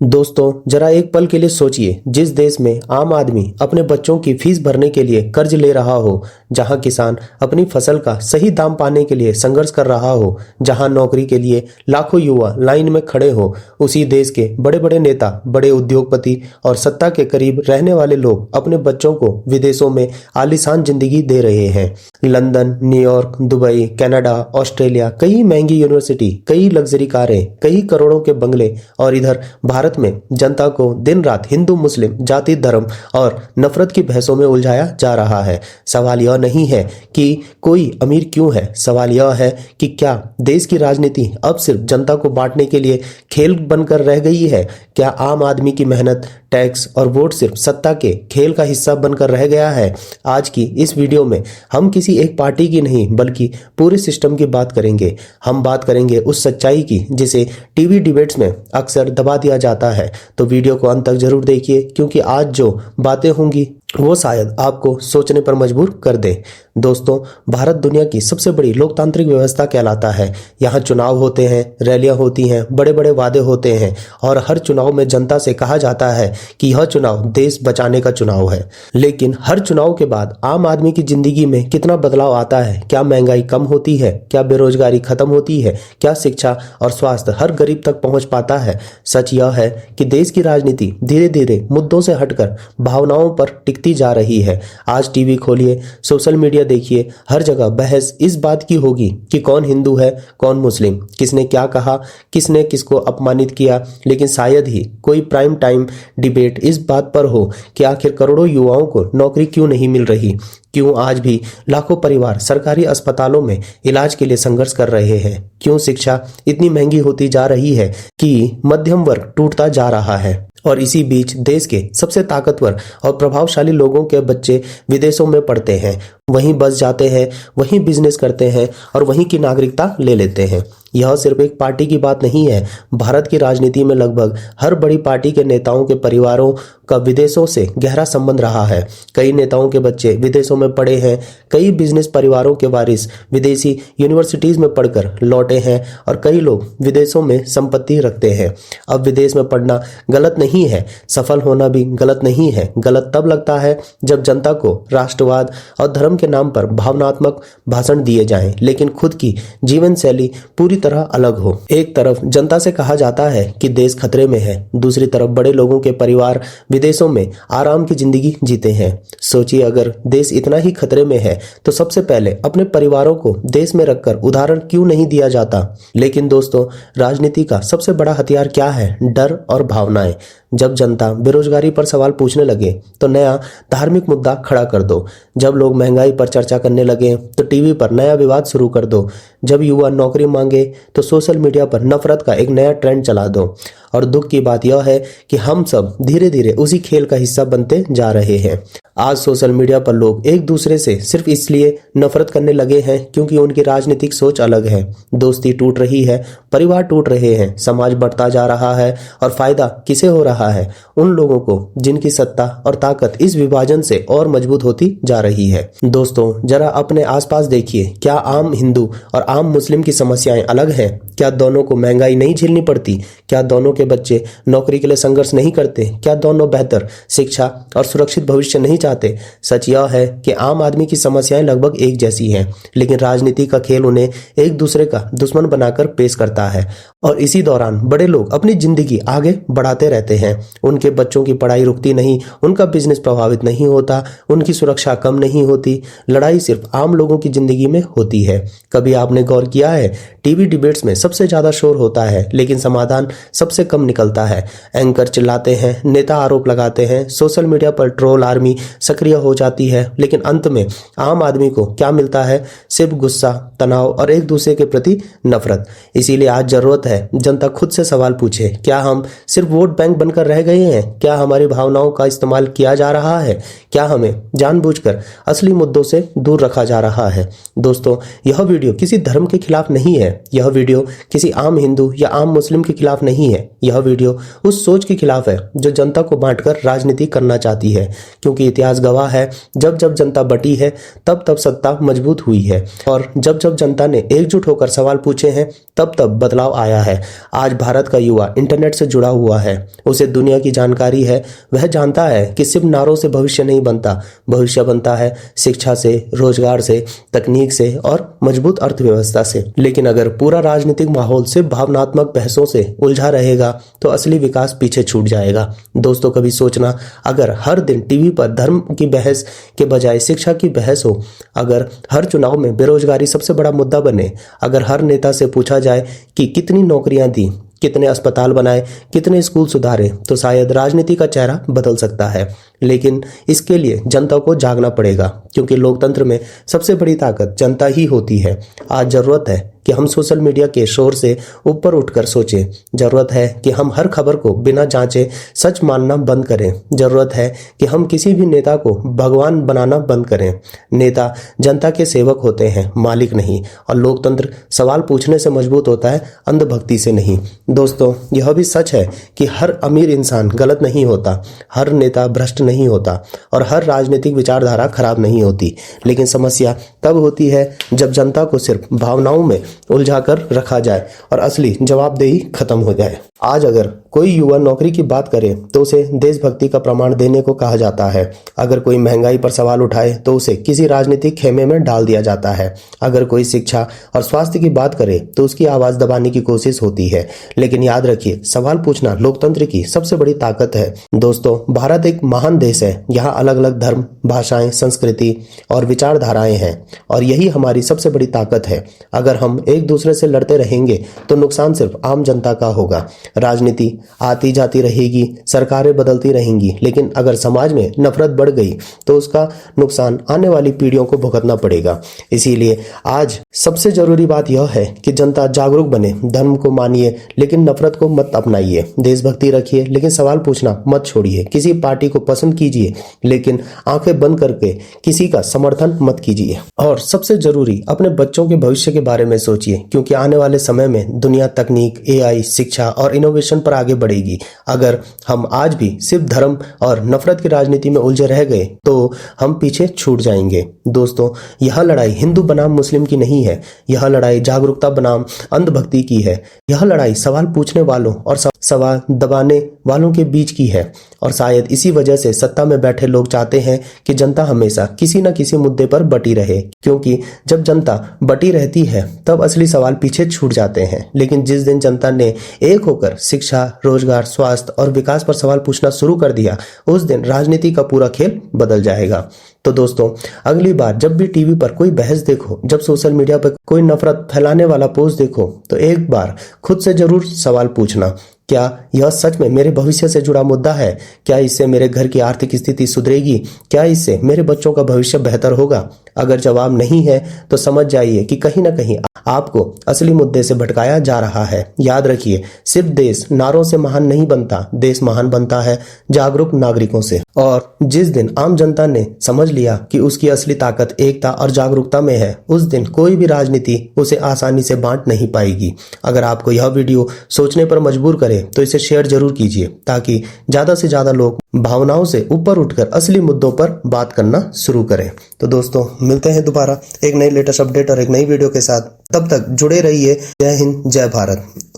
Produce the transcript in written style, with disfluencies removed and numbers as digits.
दोस्तों जरा एक पल के लिए सोचिए, जिस देश में आम आदमी अपने बच्चों की फीस भरने के लिए कर्ज ले रहा हो, जहां किसान अपनी फसल का सही दाम पाने के लिए संघर्ष कर रहा हो, जहां नौकरी के लिए लाखों युवा लाइन में खड़े हो, उसी देश के बड़े बड़े नेता, बड़े उद्योगपति और सत्ता के करीब रहने वाले लोग अपने बच्चों को विदेशों में आलीशान जिंदगी दे रहे हैं। London, New York, Dubai, Canada, Australia, कई महंगी यूनिवर्सिटी, कई लग्जरी कारें, कई करोड़ों के बंगले, और इधर भारत में जनता को दिन रात हिंदू मुस्लिम, जाति धर्म और नफरत की बहसों में उलझाया जा रहा है। सवाल यह नहीं है कि कोई अमीर क्यों है, सवाल यह है कि क्या देश की राजनीति अब सिर्फ जनता को बांटने के लिए खेल बनकर रह गई है? क्या आम आदमी की मेहनत, टैक्स और वोट सिर्फ सत्ता के खेल का हिस्सा बनकर रह गया है? आज की इस वीडियो में हम किसी एक पार्टी की नहीं बल्कि पूरे सिस्टम की बात करेंगे। हम बात करेंगे उस सच्चाई की जिसे टीवी डिबेट्स में अक्सर दबा दिया जाता है। तो वीडियो को अंत तक जरूर देखिए, क्योंकि आज जो बातें होंगी वो शायद आपको सोचने पर मजबूर कर दे। दोस्तों, भारत दुनिया की सबसे बड़ी लोकतांत्रिक व्यवस्था कहलाता है। यहाँ चुनाव होते हैं, रैलियां होती हैं, बड़े बड़े वादे होते हैं और हर चुनाव में जनता से कहा जाता है कि यह चुनाव देश बचाने का चुनाव है। लेकिन हर चुनाव के बाद आम आदमी की जिंदगी में कितना बदलाव आता है? क्या महंगाई कम होती है? क्या बेरोजगारी खत्म होती है? क्या शिक्षा और स्वास्थ्य हर गरीब तक पहुंच पाता है? सच यह है कि देश की राजनीति धीरे धीरे मुद्दों से हटकर भावनाओं पर जा रही है। आज टीवी खोलिए, सोशल मीडिया देखिए, हर जगह बहस इस बात की होगी कि कौन हिंदू है, कौन मुस्लिम, किसने क्या कहा, किसने किसको अपमानित किया। लेकिन शायद ही कोई प्राइम टाइम डिबेट इस बात पर हो कि आखिर करोड़ों युवाओं को नौकरी क्यों नहीं मिल रही, क्यों आज भी लाखों परिवार सरकारी अस्पतालों में इलाज के लिए संघर्ष कर रहे हैं, क्यों शिक्षा इतनी महंगी होती जा रही है कि मध्यम वर्ग टूटता जा रहा है। और इसी बीच देश के सबसे ताकतवर और प्रभावशाली लोगों के बच्चे विदेशों में पढ़ते हैं, वहीं बस जाते हैं, वहीं बिजनेस करते हैं और वहीं की नागरिकता ले लेते हैं। यह सिर्फ एक पार्टी की बात नहीं है। भारत की राजनीति में लगभग हर बड़ी पार्टी के नेताओं के परिवारों का विदेशों से गहरा संबंध रहा है। कई नेताओं के बच्चे विदेशों में पढ़े हैं, कई बिजनेस परिवारों के वारिस विदेशी यूनिवर्सिटीज में पढ़कर लौटे हैं और कई लोग विदेशों में संपत्ति रखते हैं। अब विदेश में पढ़ना गलत नहीं है, सफल होना भी गलत नहीं है। गलत तब लगता है जब जनता को राष्ट्रवाद और धर्म के नाम पर भावनात्मक भाषण दिए जाएं, लेकिन खुद की जीवन शैली पूरी तरह अलग हो। एक तरफ जनता से कहा जाता है कि देश खतरे में है, दूसरी तरफ बड़े लोगों के परिवार विदेशों में आराम की जिंदगी जीते हैं। सोचिए, अगर देश इतना ही खतरे में है तो सबसे पहले अपने परिवारों को देश में रखकर उदाहरण क्यों नहीं दिया जाता? लेकिन दोस्तों, राजनीति का सबसे बड़ा हथियार क्या है? डर और भावनाएं। जब जनता बेरोजगारी पर सवाल पूछने लगे तो नया धार्मिक मुद्दा खड़ा कर दो। जब लोग महंगाई पर चर्चा करने लगे तो टीवी पर नया विवाद शुरू कर दो। जब युवा नौकरी मांगे तो सोशल मीडिया पर नफरत का एक नया ट्रेंड चला दो। और दुख की बात यह है कि हम सब धीरे धीरे उसी खेल का हिस्सा बनते जा रहे हैं। आज सोशल मीडिया पर लोग एक दूसरे से सिर्फ इसलिए नफरत करने लगे हैं क्योंकि उनकी राजनीतिक सोच अलग है। दोस्ती टूट रही है, परिवार टूट रहे हैं, समाज बढ़ता जा रहा है और फायदा किसे हो रहा है? उन लोगों को जिनकी सत्ता और ताकत इस विभाजन से और मजबूत होती जा रही है। दोस्तों, जरा अपने आसपास देखिए, क्या आम हिंदू और आम मुस्लिम की समस्याएं अलग हैं? क्या दोनों को महंगाई नहीं झेलनी पड़ती? क्या दोनों के बच्चे नौकरी के लिए संघर्ष नहीं करते? क्या दोनों बेहतर शिक्षा और सुरक्षित भविष्य नहीं चाहते? सच यह है कि आम आदमी की समस्याएं लगभग एक जैसी हैं, लेकिन राजनीति का खेल उन्हें एक दूसरे का दुश्मन बनाकर पेश करता है। और इसी दौरान बड़े लोग अपनी जिंदगी आगे बढ़ाते रहते हैं। उनके बच्चों की पढ़ाई रुकती नहीं, उनका बिजनेस प्रभावित नहीं होता, उनकी सुरक्षा कम नहीं होती। लड़ाई सिर्फ आम लोगों की जिंदगी में होती है। कभी आपने गौर किया है, टीवी डिबेट्स में सबसे ज्यादा शोर होता है लेकिन समाधान सबसे कम निकलता है। एंकर चिल्लाते हैं, नेता आरोप लगाते हैं, सोशल मीडिया पर ट्रोल आर्मी सक्रिय हो जाती है, लेकिन अंत में आम आदमी को क्या मिलता है? सिर्फ गुस्सा, तनाव और एक दूसरे के प्रति नफरत। इसीलिए आज जरूरत है जनता खुद से सवाल पूछे, क्या हम सिर्फ वोट बैंक बनकर रह गए हैं? क्या हमारी भावनाओं का इस्तेमाल किया जा रहा है? क्या हमें जानबूझकर असली मुद्दों से दूर रखा जा रहा है? दोस्तों, यह वीडियो किसी धर्म के खिलाफ नहीं है, यह वीडियो किसी आम हिंदू या आम मुस्लिम के खिलाफ नहीं है। यह वीडियो उस सोच के खिलाफ है जो जनता को बांटकर राजनीति करना चाहती है, क्योंकि इतिहास गवाह है जब जब जनता बटी है तब तब सत्ता मजबूत हुई है, और जब जब जनता ने एकजुट होकर सवाल पूछे हैं तब तब बदलाव आया है। आज भारत का युवा इंटरनेट से जुड़ा हुआ है, उसे दुनिया की जानकारी है। वह जानता है कि सिर्फ नारों से भविष्य नहीं बनता, भविष्य बनता है शिक्षा से, रोजगार से, तकनीक से और मजबूत अर्थव्यवस्था से। लेकिन अगर पूरा राजनीतिक माहौल सिर्फ भावनात्मक बहसों से उलझा रहेगा तो असली विकास पीछे छूट जाएगा। दोस्तों, कभी सोचना, अगर हर दिन टीवी पर धर्म की बहस के बजाय शिक्षा की बहस हो, अगर हर चुनाव में बेरोजगारी सबसे बड़ा मुद्दा बने, अगर हर नेता से पूछा जाए कि कितनी नौकरियां दी, कितने अस्पताल बनाए, कितने स्कूल सुधारे, तो शायद राजनीति का चेहरा बदल सकता है। लेकिन इसके लिए जनता को जागना पड़ेगा, क्योंकि लोकतंत्र में सबसे बड़ी ताकत जनता ही होती है। आज जरूरत है कि हम सोशल मीडिया के शोर से ऊपर उठकर सोचें। जरूरत है कि हम हर खबर को बिना जांचे सच मानना बंद करें। जरूरत है कि हम किसी भी नेता को भगवान बनाना बंद करें। नेता जनता के सेवक होते हैं, मालिक नहीं। और लोकतंत्र सवाल पूछने से मजबूत होता है, अंधभक्ति से नहीं। दोस्तों, यह भी सच है कि हर अमीर इंसान गलत नहीं होता, हर नेता भ्रष्ट नहीं होता और हर राजनीतिक विचारधारा खराब नहीं होती। लेकिन समस्या तब होती है जब जनता को सिर्फ भावनाओं में उलझाकर रखा जाए और असली जवाबदेही खत्म हो जाए। आज अगर कोई युवा नौकरी की बात करे तो उसे देशभक्ति का प्रमाण देने को कहा जाता है। अगर कोई महंगाई पर सवाल उठाए तो उसे किसी राजनीतिक खेमे में डाल दिया जाता है। अगर कोई शिक्षा और स्वास्थ्य की बात करे तो उसकी आवाज दबाने की कोशिश होती है। लेकिन याद रखिए, सवाल पूछना लोकतंत्र की सबसे बड़ी ताकत है। दोस्तों, भारत एक महान देश है। यहाँ अलग अलग धर्म, भाषाएं, संस्कृति और विचारधाराएं हैं, और यही हमारी सबसे बड़ी ताकत है। अगर हम एक दूसरे से लड़ते रहेंगे तो नुकसान सिर्फ आम जनता का होगा। राजनीति आती जाती रहेगी, सरकारें बदलती रहेंगी, लेकिन अगर समाज में नफरत बढ़ गई तो उसका नुकसान आने वाली पीढ़ियों को भुगतना पड़ेगा। इसीलिए आज सबसे जरूरी बात यह है कि जनता जागरूक बने। धर्म को मानिए लेकिन नफरत को मत अपनाइए। देशभक्ति रखिए लेकिन सवाल पूछना मत छोड़िए। किसी पार्टी को पसंद कीजिए लेकिन आंखें बंद करके किसी का समर्थन मत कीजिए। और सबसे जरूरी, अपने बच्चों के भविष्य के बारे में सोचिए, क्योंकि आने वाले समय में दुनिया तकनीक, AI, शिक्षा और इनोवेशन पर आगे बढ़ेगी। अगर हम आज भी सिर्फ धर्म और नफरत की राजनीति में उलझे रह गए तो हम पीछे छूट जाएंगे। दोस्तों, यह लड़ाई हिंदू बनाम मुस्लिम की नहीं है, यह लड़ाई जागरूकता बनाम अंधभक्ति की है। यह लड़ाई सवाल पूछने वालों और सवाल दबाने वालों के बीच की है। और शायद इसी वजह से सत्ता में बैठे लोग चाहते हैं कि जनता हमेशा किसी न किसी मुद्दे पर बटी रहे, क्योंकि जब जनता बटी रहती है तब असली सवाल पीछे छूट जाते हैं। लेकिन जिस दिन जनता ने एक होकर शिक्षा, रोजगार, स्वास्थ्य और विकास पर सवाल पूछना शुरू कर दिया, उस दिन राजनीति का पूरा खेल बदल जाएगा। तो दोस्तों, अगली बार जब भी टीवी पर कोई बहस देखो, जब सोशल मीडिया पर कोई नफरत फैलाने वाला पोस्ट देखो, तो एक बार खुद से जरूर सवाल पूछना, क्या यह सच में मेरे भविष्य से जुड़ा मुद्दा है? क्या इससे मेरे घर की आर्थिक स्थिति सुधरेगी? क्या इससे मेरे बच्चों का भविष्य बेहतर होगा? अगर जवाब नहीं है तो समझ जाइए कि कहीं ना कहीं आपको असली मुद्दे से भटकाया जा रहा है। याद रखिए, सिर्फ देश नारों से महान नहीं बनता, देश महान बनता है जागरूक नागरिकों से। और जिस दिन आम जनता ने समझ लिया कि उसकी असली ताकत एकता और जागरूकता में है, उस दिन कोई भी राजनीति उसे आसानी से बांट नहीं पाएगी। अगर आपको यह वीडियो सोचने पर मजबूर करे तो इसे शेयर जरूर कीजिए, ताकि ज्यादा से ज्यादा लोग भावनाओं से ऊपर उठकर असली मुद्दों पर बात करना शुरू करें। तो दोस्तों, मिलते हैं दोबारा एक नई लेटेस्ट अपडेट और एक नई वीडियो के साथ। तब तक जुड़े रहिए। जय हिंद, जय भारत।